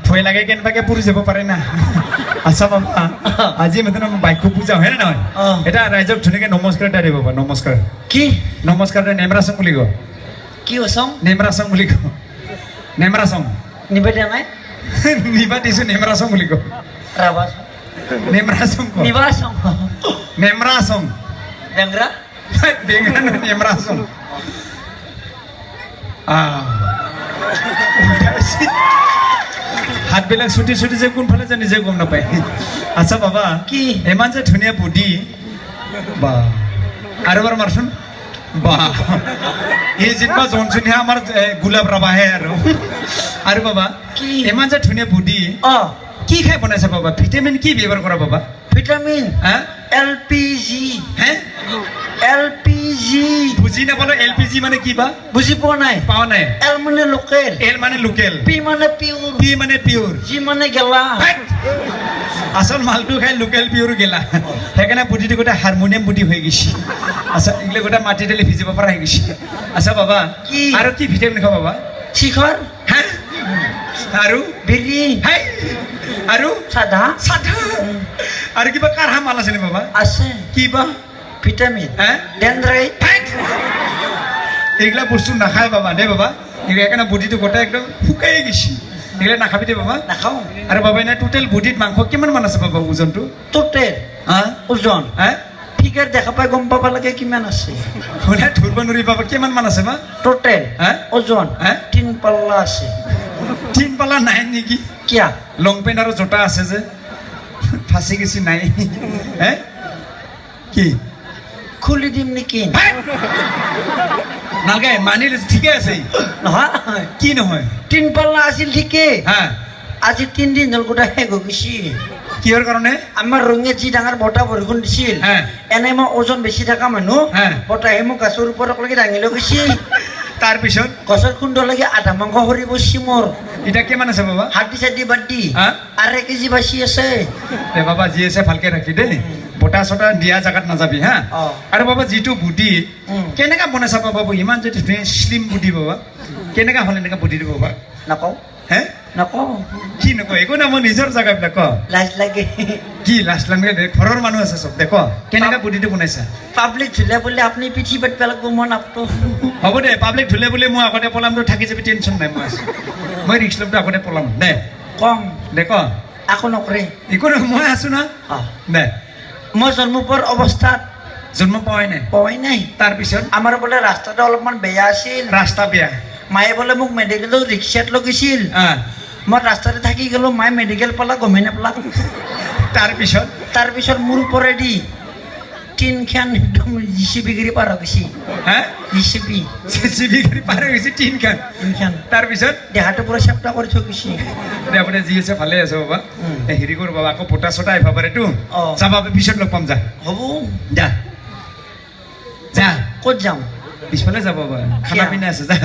ভয় লাগে কেনেবাকে পৰি যাব পাৰে না আচ্ছা বাবা আজি মানে বাইকো পূজা হয় না নহয় এটা ৰাইজক ধুনীয়াকে নমস্কাৰ এটা দিব বাবা নমস্কাৰ কি নমস্কাৰ নেমৰাচং বুলি কওঁ কি অসং নেমৰাচং বুলি কওঁ নেমৰাচং নিবা দিয়া নাই নিবা দিছো নেমৰাচং বুলি কওঁ ৰাবাস নেমৰাচং কওঁ নিবাসং নেমৰাচং বেংৰা বেংৰা নহয় নেমৰাচং হাতবিলাক ছুটি ছুটি যে কোনফালে যে নিজে গম নাপায় আচ্ছা বাবা কি ইমান যে ধুনীয়া বুদ্ধি বা আৰু এবাৰ মাৰচোন বা এই যেনিবা জনচোনহে আমাৰ গোলাপ ৰাবাহে আৰু বাবা কি ইমান যে ধুনীয়া বুদ্ধি কি খাই বনাইছে বাবা ভিটামিন কি ব্যৱহাৰ কৰা বাবা ভিটামিন হা এলপিজি হে এলপিজি বুজি নাপালো এলপিজি মানে কি বা বুজি পোৱা নাই পাওঁ নাই এল মানে লোকেল এল মানে লোকেল পি মানে পিউৰ পি মানে পিয়ৰ জি মানে গেলা আচল মালটো খাই লোকেল পিয়ৰ গেলা সেইকাৰণে বুদ্ধিটো গোটেই হাৰমনিয়াম বুদ্ধি হৈ গৈছে আচ্ছা এইগুলো গোটেই মাটি দালি ভিজিব পৰা হৈ গৈছে আচ্ছা বাবা কি আৰু কি ভিটামিন খাব বাবা শিখৰ হা আৰু বিৰি হাই আৰু সাদা সাদা আৰু কিবা কাঢ়া মাল আছে নে বাবা আছে কি বা ভিটামিন হা ডেনড্ৰাইট এইগুলা বস্তু নাখায় বাবা দে বাবা সেইকাৰণে বুদ্ধিটো গোটেই একদম শুকাই গৈছে এইগুলা নাখাবি দে বাবা নাখাওঁ আৰু বাবা এনে টোটেল বুদ্ধিত মাংস কিমান মান আছে বাবা ওজনটো টোটেল হা ওজন হা ফিগাৰ দেখা পাই গম পাব লাগে কিমান আছে শুনা ধৰিব নোৱাৰি বাবা কিমান মান আছে বা টোটেল হা ওজন হা 3 পাল্লা আছে 3 পাল্লা নাই নেকি কিয়া লং পেণ্ট আৰু জোতা আছে যে ফাঁচি গেছি নাই হে কি খুলি দিম নেকি নালাগে মানিল ঠিকে আছে নহয় কি নহয় 3 পাল্লা আছিল ঠিকেই হা আজি 3 দিন হ'ল গোটেই শেষ হৈ গৈছে কিহৰ কাৰণে আমাৰ ৰঙে যি ডাঙৰ বতাহ বৰষুণ দিছিল এনে মই ওজন বেছি থকা মানুহ বতাহে মোক গছৰ ওপৰলৈকে দাঙি লৈ গৈছে তাৰপিছত গছৰ খুন্দলৈকে আধা মাংস সৰি বসছি মোৰ এতিয়া কিমান আছে বাবা হাতী চাতি বাদ দি 2.5 কেজি বাচি আছে দে বাবা যি আছে ভালকে ৰাখি দেই বটা চটা দিয়া জেগাত নাযাবি হা আৰু বাবা যিটো বুদ্ধি কেনেকা বনাইছা বাবা ইমান যদি শ্লিম বুদ্ধি বাবা কেনেকা হ'ল এনেকা বুদ্ধি দিব বাবা নকওঁ হে নকওঁ কি নকয় একো না মই নিজৰ জেগাবিলাক ক লাজ লাগে কি লাজ লাগে দে ঘৰৰ মানুহ আছে চব দে ক কেনেকা বুদ্ধিটো বনাইছা পাব্লিক ধুলে বুলি আপুনি পিঠি পাতিব লাগিব মই নাপতো হ'ব দে পাব্লিক ধুলে বুলি মই আগতে পলামটো থাকি যাবি টেনশ্যন নাই মই আছো মই ৰিক্স ল'মটো আগতে পলাম দে কম দে ক একো নকৰে একো নহয় মই আছো না দে মই জন্ম পোৱাৰ অৱস্থাত জন্ম পোৱাই নাই তাৰপিছত আমাৰ বোলে ৰাস্তাটো অলপমান বেয়া আছিল ৰাস্তা বেয়া মায়ে বোলে মোক মেডিকেলত ৰিক্সাত লৈ গৈছিল মই ৰাস্তাতে থাকি গ'লো মায়ে মেডিকেল পালা গমেই নাপালা তাৰপিছত মোৰ ওপৰেদি টিনখান একদম জিচিবি গাড়ী পাৰ হৈ গৈছে জিচিবি গাড়ী পাৰ হৈ গৈছে টিনখান তাৰপিছত দেহাটো পুৰা চেপ্টা কৰি থৈ গৈছে আপুনি যি আছে ভালে আছে বাবা হেৰি কৰো বাবা আকৌ পোটা চটা আহিব পাৰেতো যাবা পিছত লগ পাম যা হ'ব যা যা ক'ত যাওঁ পিছফালে যাব বাবা খানা পিনা আছে যা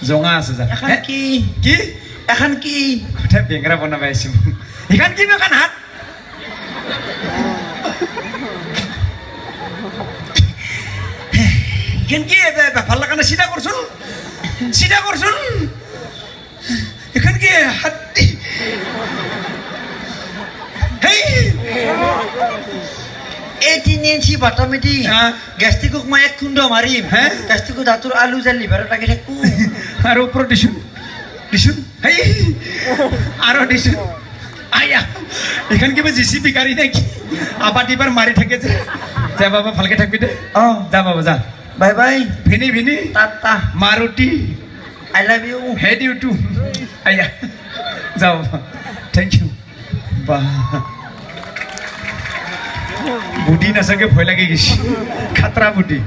জঙা আছে যা এখন কি কি এখন কি গোটেই বেঙেৰা বনাব আহিছো এইখন কি এখন হাত এইখন কি ভাল লগা নাই চিধা কৰচোন এইখন কি হাত এই 3 ইঞ্চি বাটামেদি গেষ্টিকক মই 1 খুন্দ মাৰিম গেষ্টিকো দাঁতৰ আলু যে লিভাৰত লাগি থাকো আৰু ওপৰত দিছোন আৰু দিছোন আয়া এইখন কিবা জিচিপি গাড়ী নেকি আপাটিবাৰ মাৰি থাকে যে যা বাবা ভালকে থাকবি দে যা বাবা যা bye bye Vini tata Maruti I love you হেড ইউ টু আয়া যা বাবা থেংক ইউ বা বুদ্ধি নাচাকে ভয় লাগি গৈছে খাতৰা বুদ্ধি